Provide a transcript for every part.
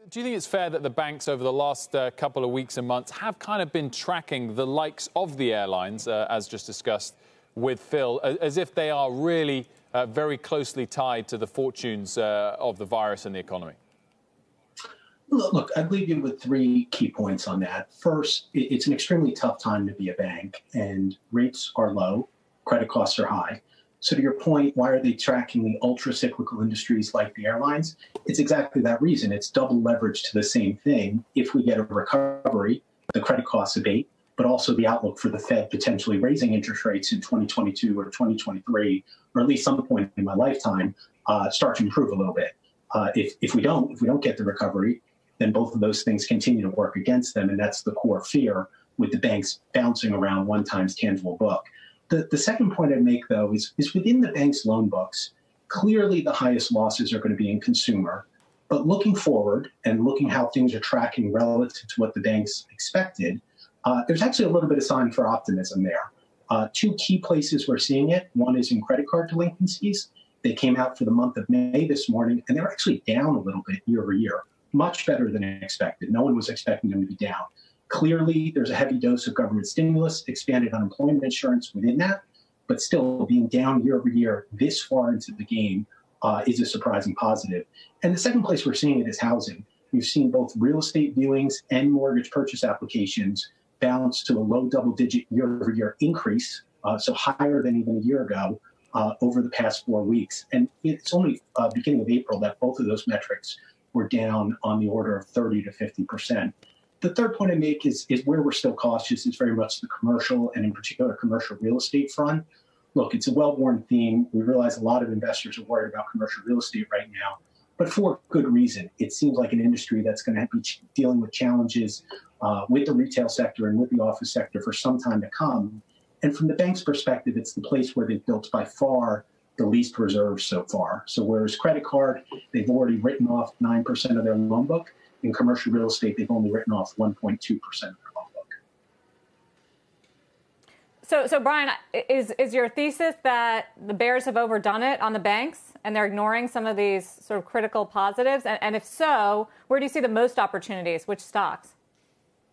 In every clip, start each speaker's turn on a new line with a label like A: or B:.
A: Do you think it's fair that the banks over the last couple of weeks and months have kind of been tracking the likes of the airlines, as just discussed with Phil, as if they are really very closely tied to the fortunes of the virus and the economy?
B: Look, I'd leave you with three key points on that. First, it's an extremely tough time to be a bank, and rates are low, credit costs are high. So to your point, why are they tracking the ultra-cyclical industries like the airlines? It's exactly that reason. It's double leverage to the same thing. If we get a recovery, the credit costs abate, but also the outlook for the Fed potentially raising interest rates in 2022 or 2023, or at least some point in my lifetime, start to improve a little bit. If we don't get the recovery, then both of those things continue to work against them, and that's the core fear with the banks bouncing around 1 times tangible book. The second point I'd make, though, is within the bank's loan books, clearly the highest losses are going to be in consumer. But looking forward and looking how things are tracking relative to what the banks expected, there's actually a little bit of sign for optimism there. Two key places we're seeing it. One is in credit card delinquencies. They came out for the month of May this morning, and they're actually down a little bit year over year, much better than expected. No one was expecting them to be down. Clearly, there's a heavy dose of government stimulus, expanded unemployment insurance within that, but still being down year over year this far into the game is a surprising positive. And the second place we're seeing it is housing. We've seen both real estate viewings and mortgage purchase applications bounce to a low double-digit year-over-year increase, so higher than even a year ago over the past 4 weeks. And it's only beginning of April that both of those metrics were down on the order of 30 to 50%. The third point I make is where we're still cautious is very much the commercial, and in particular commercial real estate front. Look, it's a well-worn theme. We realize a lot of investors are worried about commercial real estate right now, but for good reason. It seems like an industry that's going to be dealing with challenges with the retail sector and with the office sector for some time to come. And from the bank's perspective, it's the place where they've built by far the least reserves so far. So whereas credit card, they've already written off 9% of their loan book, in commercial real estate, they've only written off 1.2% of their loan book.
C: So Brian, is your thesis that the bears have overdone it on the banks and they're ignoring some of these sort of critical positives? And if so, where do you see the most opportunities? Which stocks?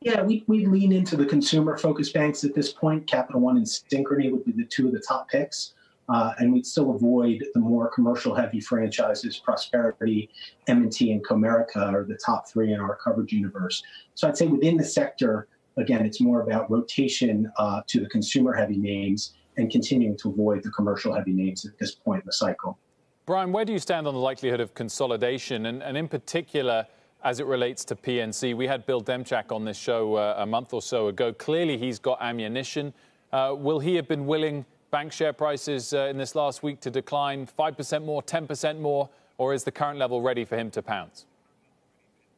B: Yeah, we lean into the consumer-focused banks at this point. Capital One and Synchrony would be the two of the top picks. And we'd still avoid the more commercial-heavy franchises. Prosperity, M&T, and Comerica are the top three in our coverage universe. So I'd say within the sector, again, it's more about rotation to the consumer-heavy names and continuing to avoid the commercial-heavy names at this point in the cycle.
A: Brian, where do you stand on the likelihood of consolidation, and in particular, as it relates to PNC? We had Bill Demchak on this show a month or so ago. Clearly, he's got ammunition. Will he have been willing bank share prices in this last week to decline 5% more, 10% more, or is the current level ready for him to pounce?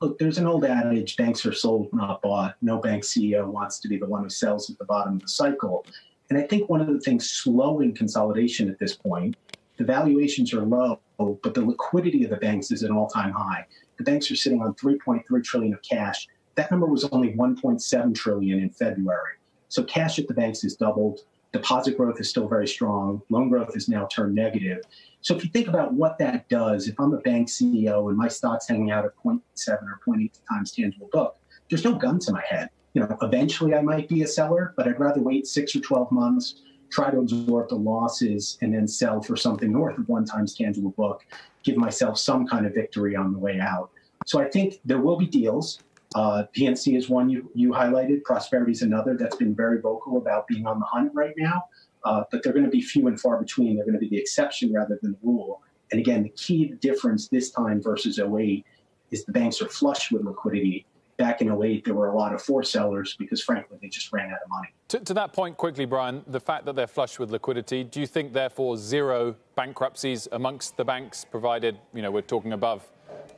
B: Look, there's an old adage, banks are sold, not bought. No bank CEO wants to be the one who sells at the bottom of the cycle. And I think one of the things slowing consolidation at this point, the valuations are low, but the liquidity of the banks is at an all-time high. The banks are sitting on $3.3 trillion of cash. That number was only $1.7 trillion in February. So cash at the banks has doubled. Deposit growth is still very strong. Loan growth has now turned negative. So if you think about what that does, if I'm a bank CEO and my stock's hanging out at 0.7 or 0.8 times tangible book, there's no gun to my head. Eventually I might be a seller, but I'd rather wait 6 or 12 months, try to absorb the losses, and then sell for something north of 1 times tangible book, give myself some kind of victory on the way out. So I think there will be deals. PNC is one you highlighted. Prosperity is another that's been very vocal about being on the hunt right now. But they're going to be few and far between. They're going to be the exception rather than the rule. And again, the key difference this time versus 08 is the banks are flush with liquidity. Back in 08, there were a lot of forced sellers because, frankly, they just ran out of money.
A: To that point, quickly, Brian, the fact that they're flush with liquidity, do you think, therefore, zero bankruptcies amongst the banks, provided, we're talking above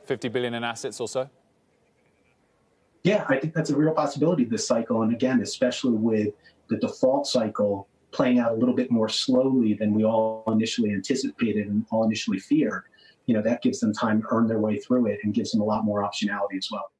A: $50 billion in assets or so?
B: Yeah, I think that's a real possibility this cycle. And again, especially with the default cycle playing out a little bit more slowly than we all initially anticipated and all initially feared, that gives them time to earn their way through it and gives them a lot more optionality as well.